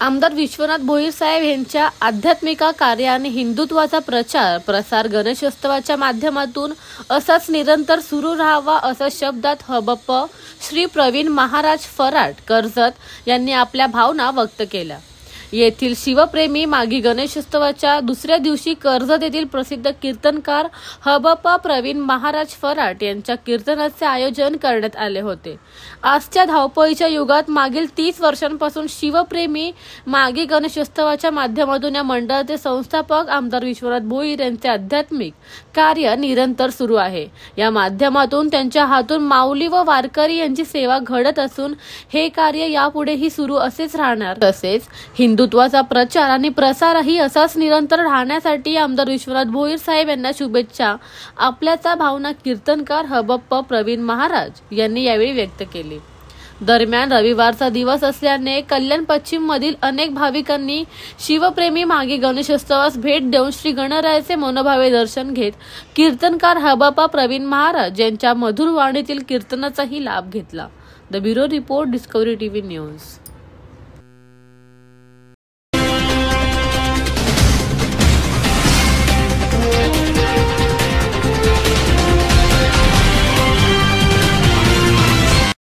आमदार विश्वनाथ भोईर साहेब यांच्या आध्यात्मिक कार्य आणि हिंदुत्वाचा प्रचार प्रसार गणेशोत्सवाच्या माध्यमातून असाच निरंतर सुरू राहावा असा शब्दात हबप श्री प्रवीण महाराज फराट कर्जत यांनी आपल्या भावना व्यक्त केल्या। येथील शिवप्रेमी मागी गणेशोत्सवाच्या दुसऱ्या दिवशी कर्जत येथील प्रसिद्ध कीर्तनकार हबप प्रवीण महाराज फराट यांच्या कीर्तनाचे आयोजन करण्यात आले होते। आजच्या धावपळीच्या युगात मागील 30 वर्षांपासून शिवप्रेमी मागी गणेशोत्सवाच्या माध्यमातून या मंडळाचे संस्थापक आमदार विश्वनाथ भोईर यांचे आध्यात्मिक कार्य निरंतर सुरू आहे। या माध्यमातून त्यांच्या हातून माऊली व वारकरी यांची सेवा घडत असून हे कार्य यापुढेही सुरू असेच राहणार। तसेच हिंदुत्वाचा प्रचार आणि प्रसारही असाच निरंतर राहण्यासाठी आमदार विश्वनाथ भोईर साहेब यांना शुभेच्छा आपल्याचा भावना कीर्तनकार हबप प्रवीण महाराज यांनी यावेळी व्यक्त केली। दरम्यान रविवारचा दिवस असल्याने कल्याण पश्चिम मधील अनेक भाविकांनी शिवप्रेमी मागी गणेशोत्सवास भेट देऊन श्री गणरायाचे मनोभावे दर्शन घेत कीर्तनकार हबप प्रवीण महाराज यांच्या मधुर वाणीतील कीर्तनाचाही लाभ घेतला। The bureau report, discovery TV news.